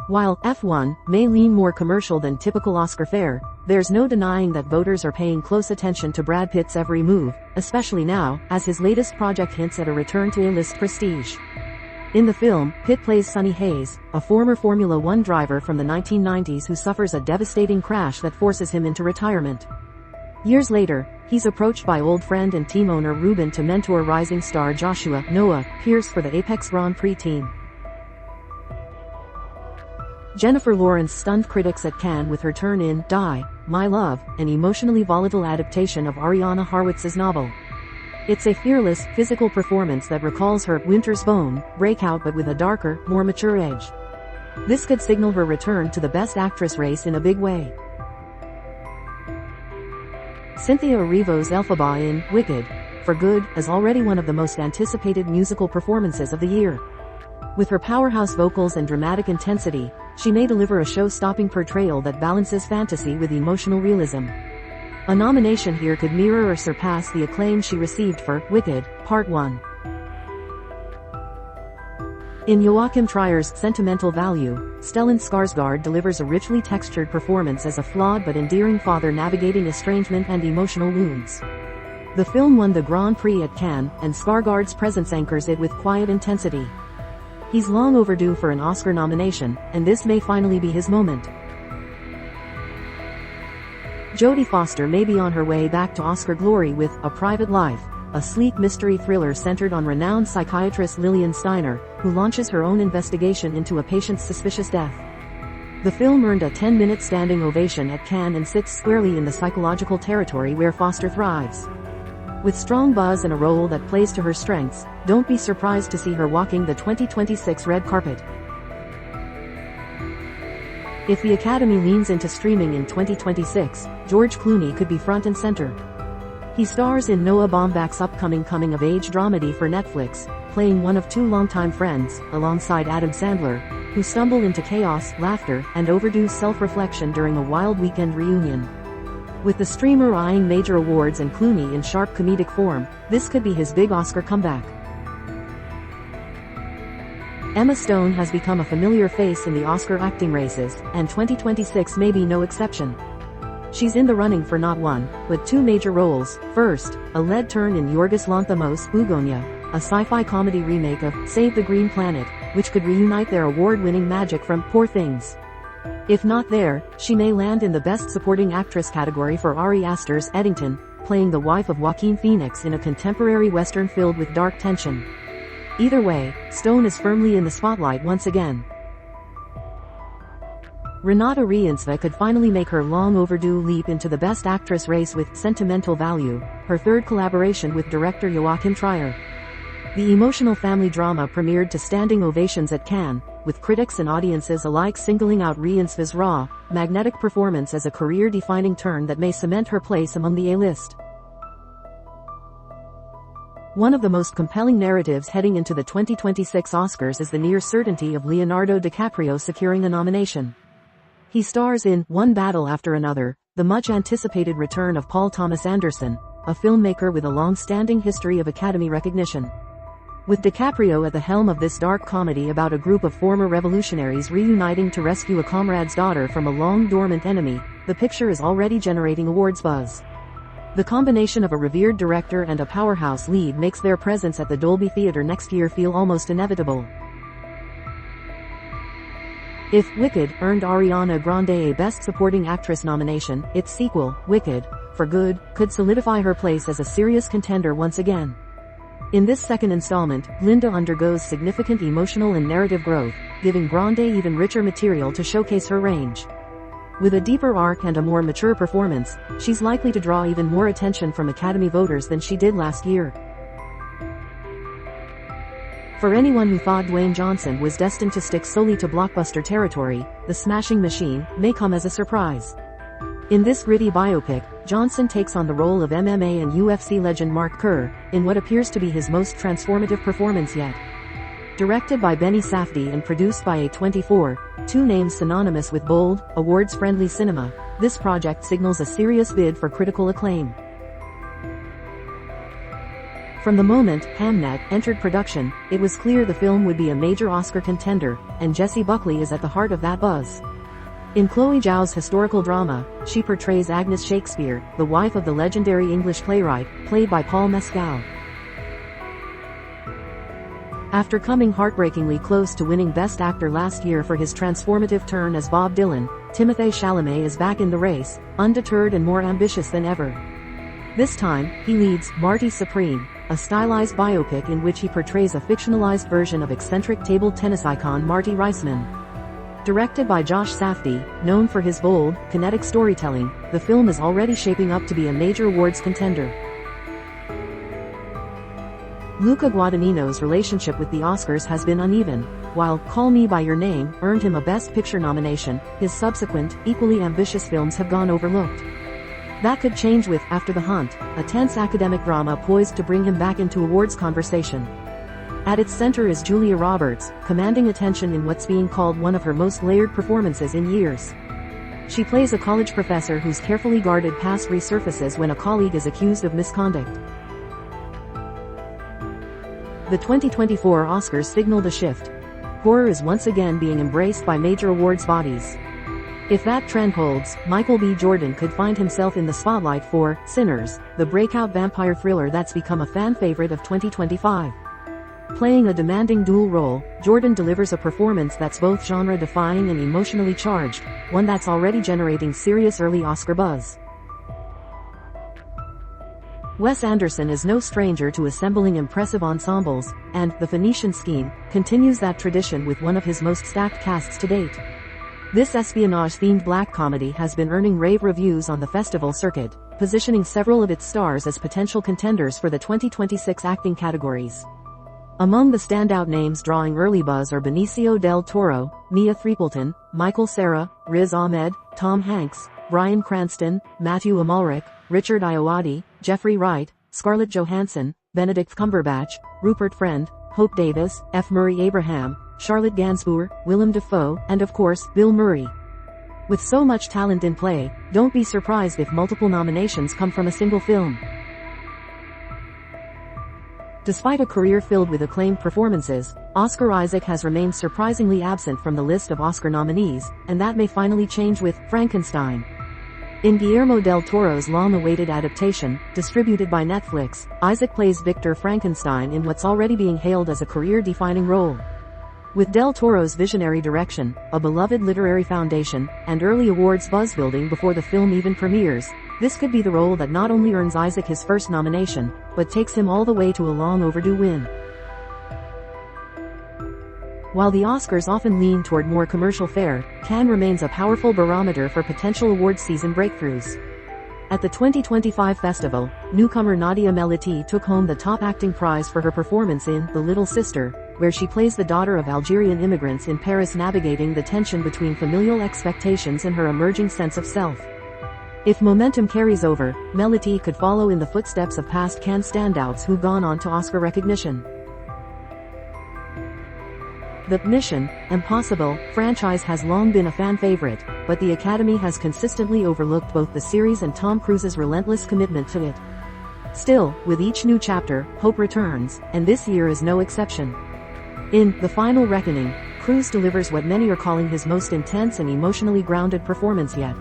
While F1 may lean more commercial than typical Oscar fare, there's no denying that voters are paying close attention to Brad Pitt's every move, especially now, as his latest project hints at a return to A-list prestige. In the film, Pitt plays Sonny Hayes, a former Formula One driver from the 1990s who suffers a devastating crash that forces him into retirement. Years later, he's approached by old friend and team owner Ruben to mentor rising star Joshua Noah Pierce for the Apex Grand Prix team. Jennifer Lawrence stunned critics at Cannes with her turn in Die, My Love, an emotionally volatile adaptation of Ariana Harwitz's novel. It's a fearless, physical performance that recalls her Winter's Bone breakout but with a darker, more mature edge. This could signal her return to the Best Actress race in a big way. Cynthia Erivo's Elphaba in Wicked, for Good, is already one of the most anticipated musical performances of the year. With her powerhouse vocals and dramatic intensity, she may deliver a show-stopping portrayal that balances fantasy with emotional realism. A nomination here could mirror or surpass the acclaim she received for Wicked, Part 1. In Joachim Trier's Sentimental Value, Stellan Skarsgård delivers a richly textured performance as a flawed but endearing father navigating estrangement and emotional wounds. The film won the Grand Prix at Cannes, and Skarsgård's presence anchors it with quiet intensity. He's long overdue for an Oscar nomination, and this may finally be his moment. Jodie Foster may be on her way back to Oscar glory with A Private Life, a sleek mystery thriller centered on renowned psychiatrist Lillian Steiner, who launches her own investigation into a patient's suspicious death. The film earned a 10-minute standing ovation at Cannes and sits squarely in the psychological territory where Foster thrives. With strong buzz and a role that plays to her strengths, don't be surprised to see her walking the 2026 red carpet. If the Academy leans into streaming in 2026, George Clooney could be front and center. He stars in Noah Baumbach's upcoming coming-of-age dramedy for Netflix, playing one of two longtime friends, alongside Adam Sandler, who stumble into chaos, laughter, and overdue self-reflection during a wild weekend reunion. With the streamer eyeing major awards and Clooney in sharp comedic form, this could be his big Oscar comeback. Emma Stone has become a familiar face in the Oscar acting races, and 2026 may be no exception. She's in the running for not one, but two major roles. First, a lead turn in Yorgos Lanthimos' Bugonia, a sci-fi comedy remake of Save the Green Planet, which could reunite their award-winning magic from Poor Things. If not there, she may land in the Best Supporting Actress category for Ari Aster's Eddington, playing the wife of Joaquin Phoenix in a contemporary western filled with dark tension. Either way, Stone is firmly in the spotlight once again. Renata Ryintsva could finally make her long-overdue leap into the Best Actress race with Sentimental Value, her third collaboration with director Joachim Trier. The emotional family drama premiered to standing ovations at Cannes, with critics and audiences alike singling out Ryintsva's raw, magnetic performance as a career-defining turn that may cement her place among the A-list. One of the most compelling narratives heading into the 2026 Oscars is the near certainty of Leonardo DiCaprio securing a nomination. He stars in One Battle After Another, the much-anticipated return of Paul Thomas Anderson, a filmmaker with a long-standing history of Academy recognition. With DiCaprio at the helm of this dark comedy about a group of former revolutionaries reuniting to rescue a comrade's daughter from a long-dormant enemy, the picture is already generating awards buzz. The combination of a revered director and a powerhouse lead makes their presence at the Dolby Theatre next year feel almost inevitable. If Wicked earned Ariana Grande a Best Supporting Actress nomination, its sequel, Wicked, for Good, could solidify her place as a serious contender once again. In this second installment, Glinda undergoes significant emotional and narrative growth, giving Grande even richer material to showcase her range. With a deeper arc and a more mature performance, she's likely to draw even more attention from Academy voters than she did last year. For anyone who thought Dwayne Johnson was destined to stick solely to blockbuster territory, The Smashing Machine may come as a surprise. In this gritty biopic, Johnson takes on the role of MMA and UFC legend Mark Kerr, in what appears to be his most transformative performance yet. Directed by Benny Safdie and produced by A24, two names synonymous with bold, awards-friendly cinema, this project signals a serious bid for critical acclaim. From the moment Hamnet entered production, it was clear the film would be a major Oscar contender, and Jessie Buckley is at the heart of that buzz. In Chloe Zhao's historical drama, she portrays Agnes Shakespeare, the wife of the legendary English playwright, played by Paul Mescal. After coming heartbreakingly close to winning Best Actor last year for his transformative turn as Bob Dylan, Timothée Chalamet is back in the race, undeterred and more ambitious than ever. This time, he leads Marty Supreme, a stylized biopic in which he portrays a fictionalized version of eccentric table tennis icon Marty Reisman. Directed by Josh Safdie, known for his bold, kinetic storytelling, the film is already shaping up to be a major awards contender. Luca Guadagnino's relationship with the Oscars has been uneven. While Call Me by Your Name earned him a Best Picture nomination, his subsequent, equally ambitious films have gone overlooked. That could change with After the Hunt, a tense academic drama poised to bring him back into awards conversation. At its center is Julia Roberts, commanding attention in what's being called one of her most layered performances in years. She plays a college professor whose carefully guarded past resurfaces when a colleague is accused of misconduct. The 2024 Oscars signaled a shift. Horror is once again being embraced by major awards bodies. If that trend holds, Michael B. Jordan could find himself in the spotlight for Sinners, the breakout vampire thriller that's become a fan favorite of 2025. Playing a demanding dual role, Jordan delivers a performance that's both genre-defying and emotionally charged, one that's already generating serious early Oscar buzz. Wes Anderson is no stranger to assembling impressive ensembles, and The Phoenician Scheme continues that tradition with one of his most stacked casts to date. This espionage-themed black comedy has been earning rave reviews on the festival circuit, positioning several of its stars as potential contenders for the 2026 acting categories. Among the standout names drawing early buzz are Benicio del Toro, Mia Threepleton, Michael Cera, Riz Ahmed, Tom Hanks, Bryan Cranston, Matthew Amalric, Richard Ayoade, Jeffrey Wright, Scarlett Johansson, Benedict Cumberbatch, Rupert Friend, Hope Davis, F. Murray Abraham, Charlotte Gainsbourg, Willem Dafoe, and of course, Bill Murray. With so much talent in play, don't be surprised if multiple nominations come from a single film. Despite a career filled with acclaimed performances, Oscar Isaac has remained surprisingly absent from the list of Oscar nominees, and that may finally change with Frankenstein. In Guillermo del Toro's long-awaited adaptation, distributed by Netflix, Isaac plays Victor Frankenstein in what's already being hailed as a career-defining role. With Del Toro's visionary direction, a beloved literary foundation, and early awards buzz-building before the film even premieres, this could be the role that not only earns Isaac his first nomination, but takes him all the way to a long-overdue win. While the Oscars often lean toward more commercial fare, Cannes remains a powerful barometer for potential awards season breakthroughs. At the 2025 festival, newcomer Nadia Melati took home the top acting prize for her performance in The Little Sister, where she plays the daughter of Algerian immigrants in Paris navigating the tension between familial expectations and her emerging sense of self. If momentum carries over, Melati could follow in the footsteps of past Cannes standouts who've gone on to Oscar recognition. The Mission Impossible franchise has long been a fan favorite, but the Academy has consistently overlooked both the series and Tom Cruise's relentless commitment to it. Still, with each new chapter, hope returns, and this year is no exception. In The Final Reckoning, Cruise delivers what many are calling his most intense and emotionally grounded performance yet.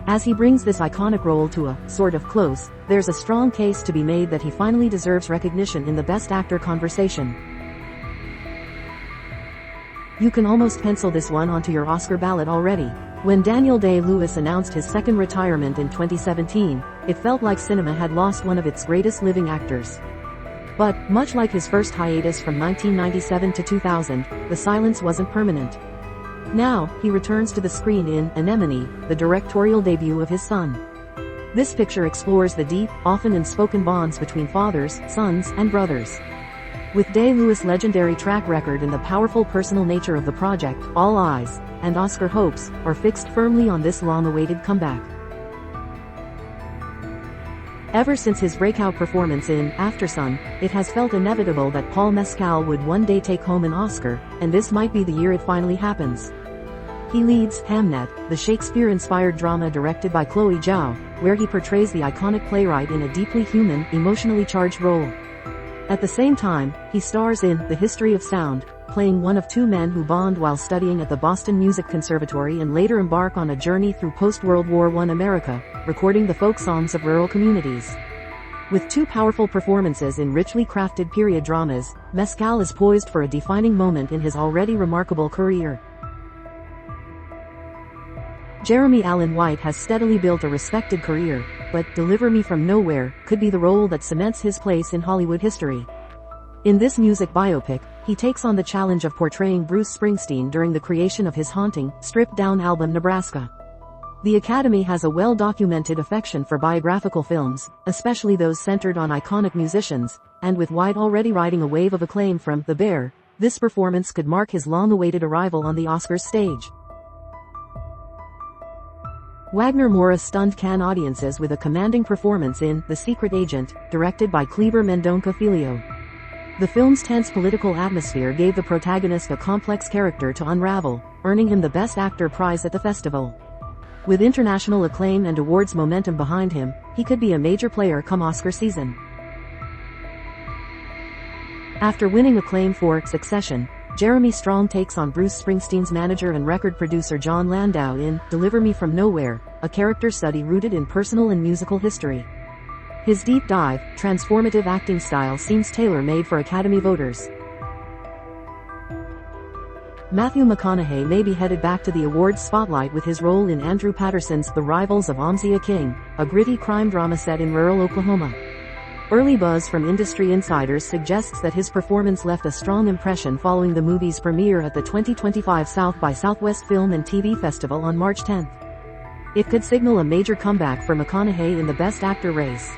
As he brings this iconic role to a sort of close, there's a strong case to be made that he finally deserves recognition in the Best Actor conversation. You can almost pencil this one onto your Oscar ballot already. When Daniel Day-Lewis announced his second retirement in 2017, it felt like cinema had lost one of its greatest living actors. But, much like his first hiatus from 1997 to 2000, the silence wasn't permanent. Now, he returns to the screen in Anemone, the directorial debut of his son. This picture explores the deep, often unspoken bonds between fathers, sons, and brothers. With Day-Lewis' legendary track record and the powerful personal nature of the project, all eyes, and Oscar hopes, are fixed firmly on this long-awaited comeback. Ever since his breakout performance in Aftersun, it has felt inevitable that Paul Mescal would one day take home an Oscar, and this might be the year it finally happens. He leads Hamnet, the Shakespeare-inspired drama directed by Chloe Zhao, where he portrays the iconic playwright in a deeply human, emotionally charged role. At the same time, he stars in The History of Sound, playing one of two men who bond while studying at the Boston Music Conservatory and later embark on a journey through post-World War I America, recording the folk songs of rural communities. With two powerful performances in richly crafted period dramas, Mescal is poised for a defining moment in his already remarkable career. Jeremy Allen White has steadily built a respected career, but Deliver Me From Nowhere could be the role that cements his place in Hollywood history. In this music biopic, he takes on the challenge of portraying Bruce Springsteen during the creation of his haunting, stripped-down album Nebraska. The Academy has a well-documented affection for biographical films, especially those centered on iconic musicians, and with White already riding a wave of acclaim from The Bear, this performance could mark his long-awaited arrival on the Oscars stage. Wagner Moura stunned Cannes audiences with a commanding performance in The Secret Agent, directed by Kleber Mendonça Filho. The film's tense political atmosphere gave the protagonist a complex character to unravel, earning him the Best Actor prize at the festival. With international acclaim and awards momentum behind him, he could be a major player come Oscar season. After winning acclaim for Succession, Jeremy Strong takes on Bruce Springsteen's manager and record producer Jon Landau in Deliver Me From Nowhere, a character study rooted in personal and musical history. His deep dive, transformative acting style seems tailor-made for Academy voters. Matthew McConaughey may be headed back to the awards spotlight with his role in Andrew Patterson's The Rivals of Omsia King, a gritty crime drama set in rural Oklahoma. Early buzz from industry insiders suggests that his performance left a strong impression following the movie's premiere at the 2025 South by Southwest Film and TV Festival on March 10. It could signal a major comeback for McConaughey in the Best Actor race.